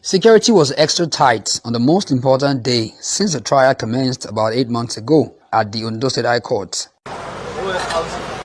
Security was extra tight on the most important day since the trial commenced about 8 months ago at the Ondo State High Court,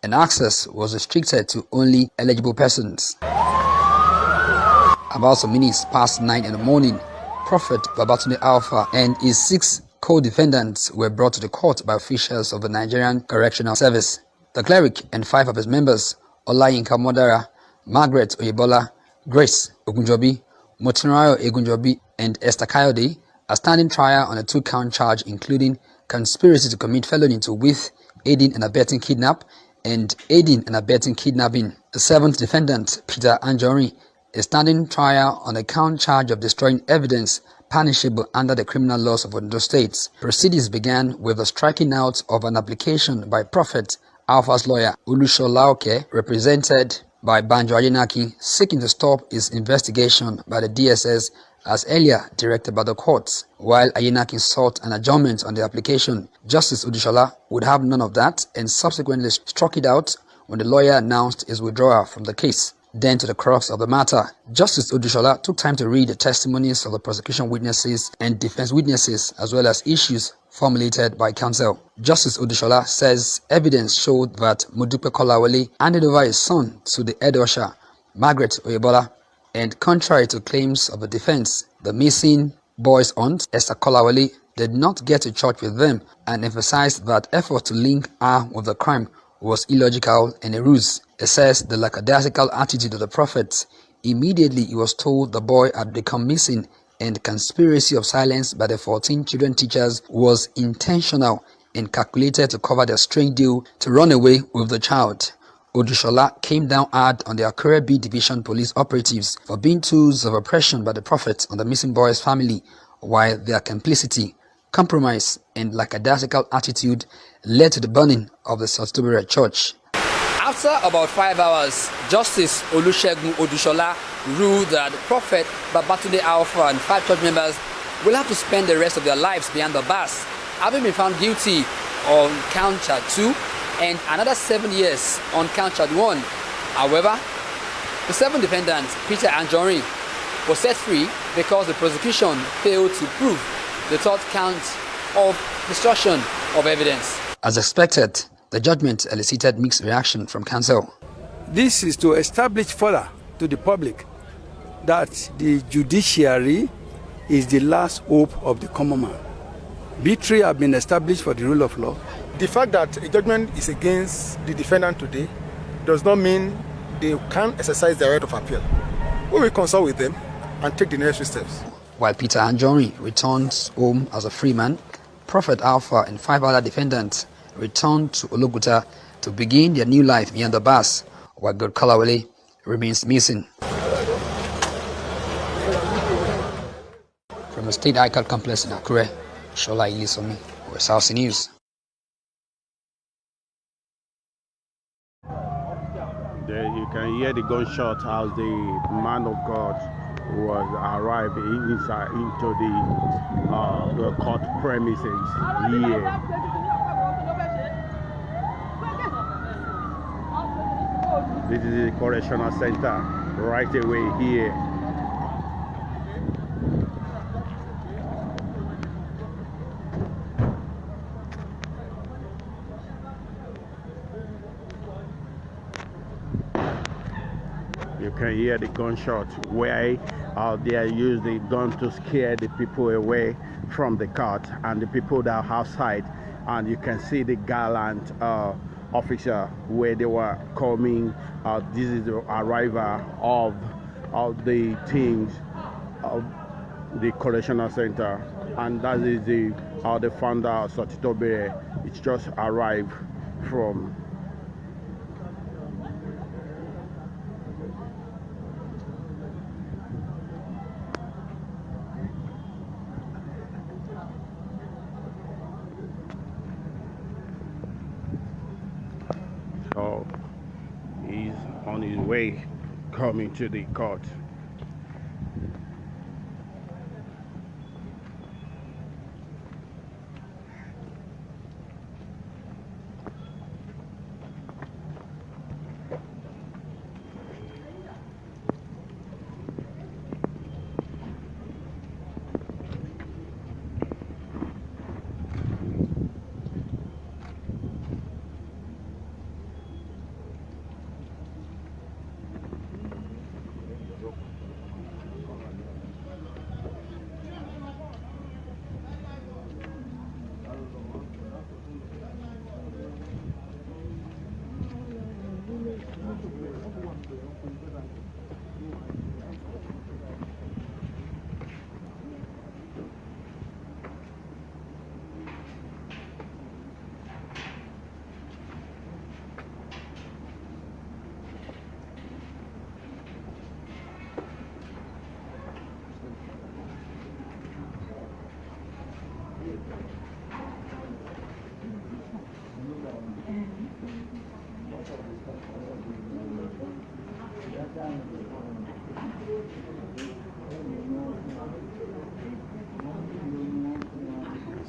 and access was restricted to only eligible persons. About some minutes past 9 in the morning, Prophet Babatunde Alfa and his 6 co-defendants were brought to the court by officials of the Nigerian Correctional Service. The cleric and 5 of his members, Olayinka Modara, Margaret Oyebola, Grace Ogunjobi, Motunrayo Egunjobi, and Esther Kayode, are standing trial on a 2-count charge including conspiracy to commit felony to with aiding and abetting kidnap and aiding and abetting kidnapping. The 7th defendant, Peter Anjorin, is standing trial on a count charge of destroying evidence punishable under the criminal laws of Ondo State. Proceedings began with the striking out of an application by Prophet Alfa's lawyer Olushola, represented by Banjo Adenaki, seeking to stop his investigation by the DSS as earlier directed by the courts. While Adenaki sought an adjournment on the application, Justice Odushola would have none of that and subsequently struck it out when the lawyer announced his withdrawal from the case. Then to the crux of the matter, Justice Odushola took time to read the testimonies of the prosecution witnesses and defense witnesses as well as issues formulated by counsel. Justice Odushola says evidence showed that Modupe Kolawole handed over his son to the head usher, Margaret Oyebola, and contrary to claims of the defense, the missing boy's aunt, Esther Kolawole, did not get to church with them and emphasized that effort to link her with the crime was illogical and a ruse. It says the lackadaisical attitude of the prophet immediately he was told the boy had become missing, and conspiracy of silence by the 14 children teachers was intentional and calculated to cover their strange deal to run away with the child. Odushola came down hard on the Akure B Division police operatives for being tools of oppression by the prophet on the missing boy's family, while their complicity, compromise, and lackadaisical attitude led to the burning of the Sotitobire church. After about 5 hours, Justice Olusegun Odushola ruled that Prophet Babatunde Alfa and 5 church members will have to spend the rest of their lives behind the bars, having been found guilty on count charge 2 and another 7 years on count charge 1. However, the 7th defendant, Peter Anjorin, was set free because the prosecution failed to prove the 3rd count of destruction of evidence. As expected, the judgment elicited mixed reaction from counsel. This is to establish further to the public that the judiciary is the last hope of the common man. Victory has been established for the rule of law. The fact that a judgment is against the defendant today does not mean they can't exercise their right of appeal. We will consult with them and take the necessary steps. While Peter Anjorin returns home as a free man, Prophet Alfa and 5 other defendants returned to Ologuta to begin their new life behind the bars, while God Kolawole remains missing. From the State High Court Complex in Akure, Shola Ilisomi, West House News. There you can hear the gunshot as the man of God was arrived inside into the court premises here. This is the correctional center right away here. You can hear the gunshot where they use the gun to scare the people away from the court and the people that are outside, and you can see the gallant officer where they were coming. This is the arrival of the teams of the correctional center, and that is the founder of Sotitobire. It's just arrived from so he's on his way coming to the court.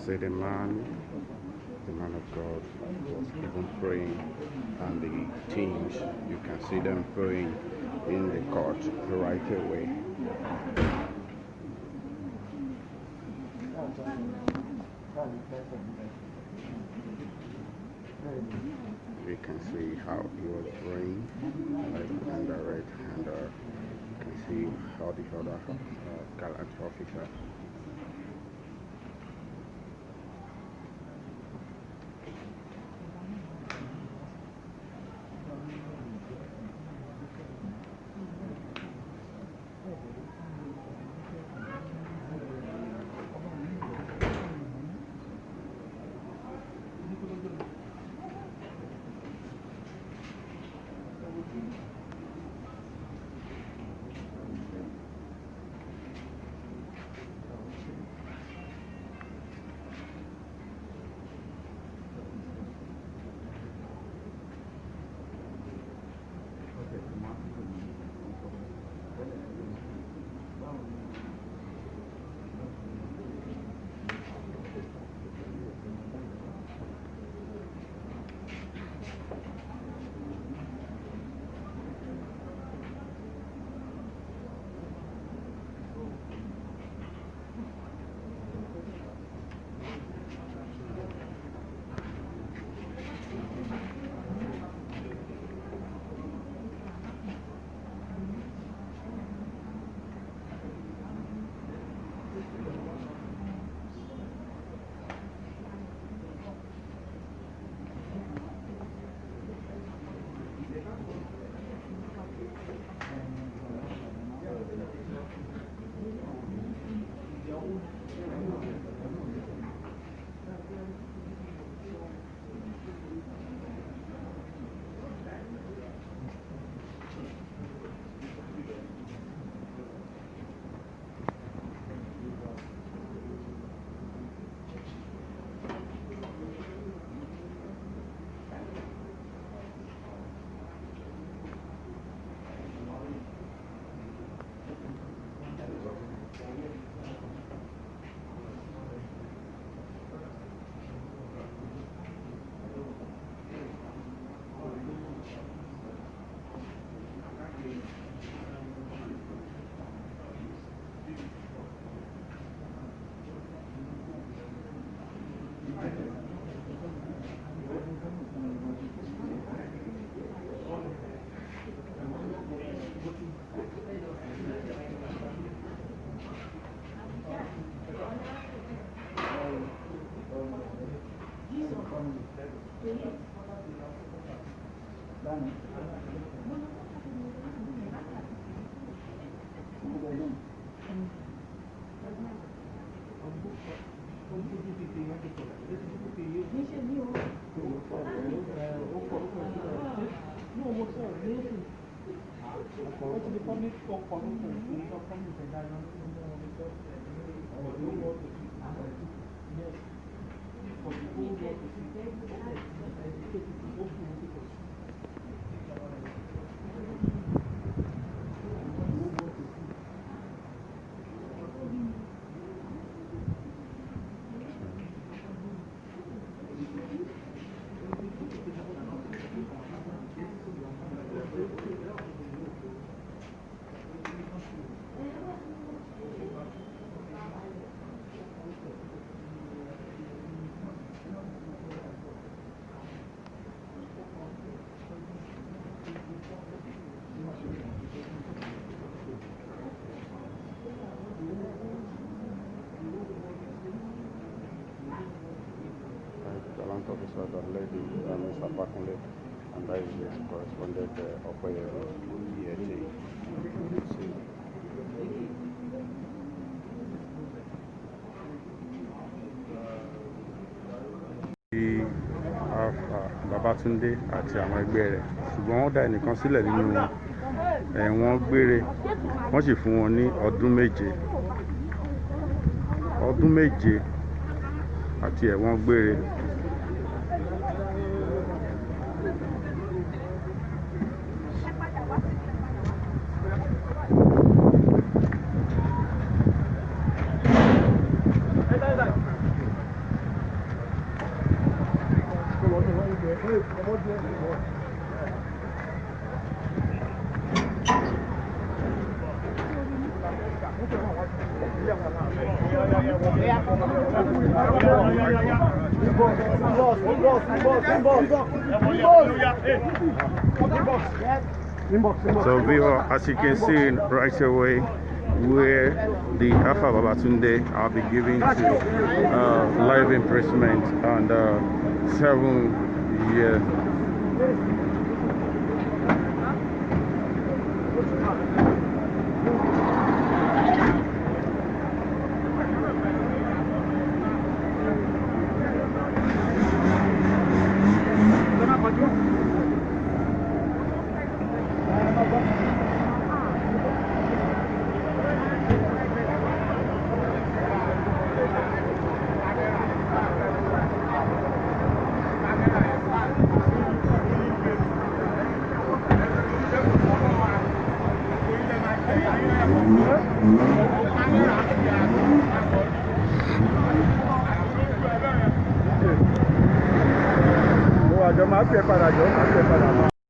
see the man of God was even praying, and the teams, you can see them praying in the court right away. You can see how he was praying, like on the right hand. You can see how the other gallant officer. Officer, the lady, Mr. Bakunle, and I corresponded operator EAT. Alfa Babatunde àti àwọn ẹgbẹ́ rẹ̀, ṣùgbọ́n wọ́n dá ẹnìkan sílẹ̀ nínú ẹ̀wọ̀n gbére, wọ́n sì fún wọn ní ọdún méje àti ẹ̀wọ̀n gbére. So viewer, as you can see right away, where the Alfa Babatunde are be given to life imprisonment and 7 years. Yo, más que para